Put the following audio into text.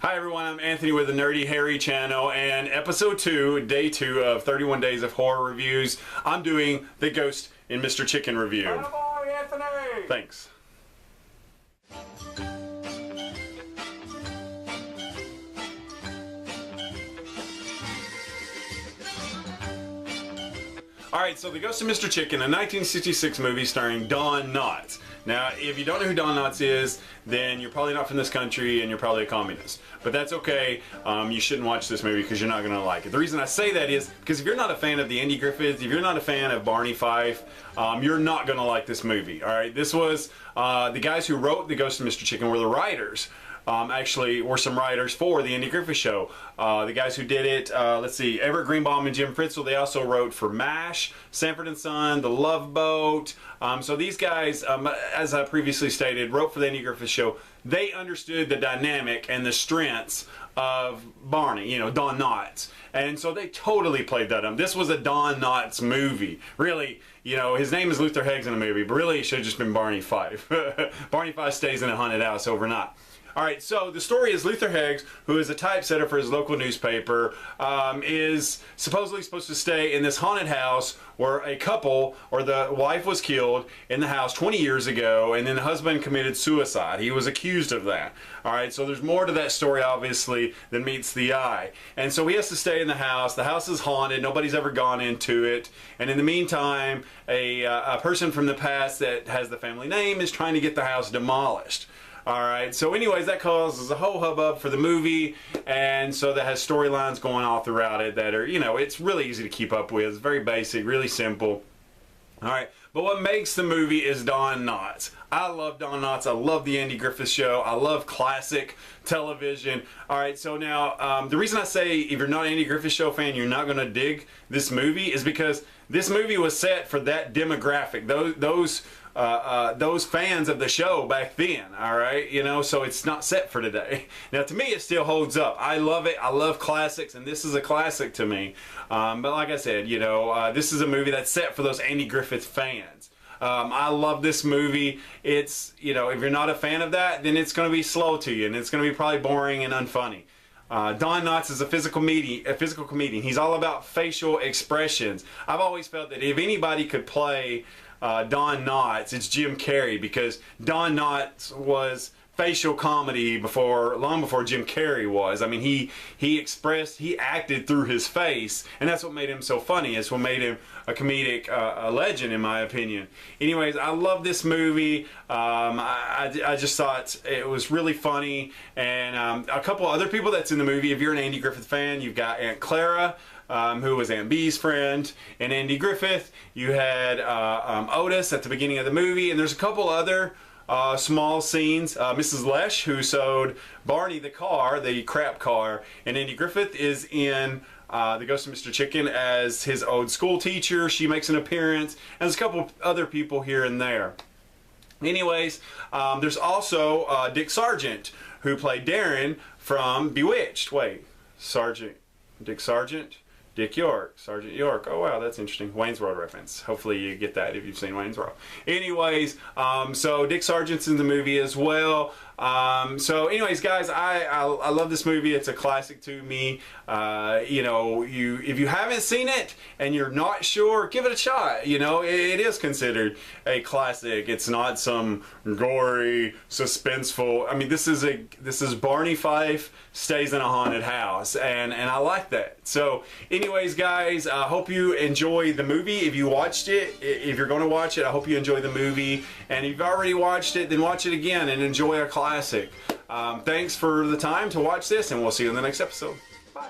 Hi everyone, I'm Anthony with the Nerdy Harry channel, and episode 2, day 2 of 31 Days of Horror Reviews. I'm doing the Ghost in Mr. Chicken review. Hello, Anthony! Thanks. Alright, so The Ghost of Mr. Chicken, a 1966 movie starring Don Knotts. Now, if you don't know who Don Knotts is, then you're probably not from this country and you're probably a communist. But that's okay. You shouldn't watch this movie because you're not going to like it. The reason I say that is because if you're not a fan of the Andy Griffiths, if you're not a fan of Barney Fife, you're not going to like this movie. Alright, this was the guys who wrote The Ghost of Mr. Chicken were the writers. Actually were some writers for the Andy Griffith Show. The guys who did it, let's see, Everett Greenbaum and Jim Fritzl, they also wrote for MASH, Sanford & Son, The Love Boat. So these guys, as I previously stated, wrote for the Andy Griffith Show. They understood the dynamic and the strengths of Barney, you know, Don Knotts. And so they totally played that up. This was a Don Knotts movie. Really, you know, his name is Luther Heggs in the movie, but really it should have just been Barney Fife. Barney Fife stays in a haunted house overnight. Alright, so the story is Luther Heggs, who is a typesetter for his local newspaper, is supposedly supposed to stay in this haunted house where a couple, or the wife was killed in the house 20 years ago, and then the husband committed suicide. He was accused of that. Alright, so there's more to that story, obviously, than meets the eye. And so he has to stay in the house. The house is haunted. Nobody's ever gone into it. And in the meantime, a person from the past that has the family name is trying to get the house demolished. Alright, so anyways, that causes a whole hubbub for the movie, and so that has storylines going all throughout it that are, you know, it's really easy to keep up with. It's very basic, really simple. Alright, but what makes the movie is Don Knotts. I love Don Knotts. I love the Andy Griffith Show. I love classic television. Alright, so now, the reason I say if you're not an Andy Griffith Show fan, you're not going to dig this movie is because this movie was set for that demographic. Those fans of the show back then, alright, you know, so it's not set for today. Now, to me, it still holds up. I love it. I love classics, and this is a classic to me. But like I said, you know, this is a movie that's set for those Andy Griffith fans. I love this movie. It's, you know, if you're not a fan of that, then it's going to be slow to you, and it's going to be probably boring and unfunny. Don Knotts is a physical comedian. He's all about facial expressions. I've always felt that if anybody could play Don Knotts, it's Jim Carrey, because Don Knotts was facial comedy long before Jim Carrey was. I mean, he acted through his face, and that's what made him so funny. It's what made him a comedic a legend, in my opinion. Anyways, I love this movie. I just thought it was really funny, and a couple other people that's in the movie. If you're an Andy Griffith fan, you've got Aunt Clara, who was Aunt Bee's friend, and Andy Griffith. You had Otis at the beginning of the movie, and there's a couple other small scenes. Mrs. Lesh, who sewed Barney the car, the crap car, and Andy Griffith is in The Ghost of Mr. Chicken as his old school teacher. She makes an appearance, and there's a couple other people here and there. Anyways, there's also Dick Sargent, who played Darren from Bewitched. Wait, Dick Sargent? Dick York, Sergeant York. Oh wow, that's interesting. Wayne's World reference. Hopefully you get that if you've seen Wayne's World. Anyways, so Dick Sargent's in the movie as well. So anyways, guys, I love this movie. It's a classic to me. You know, if you haven't seen it and you're not sure, give it a shot. You know, it is considered a classic. It's not some gory, suspenseful. I mean, this is Barney Fife stays in a haunted house, and I like that. So anyways, guys, I hope you enjoy the movie. If you watched it, if you're going to watch it, I hope you enjoy the movie. And if you've already watched it, then watch it again and enjoy a classic. Thanks for the time to watch this, and we'll see you in the next episode. Bye.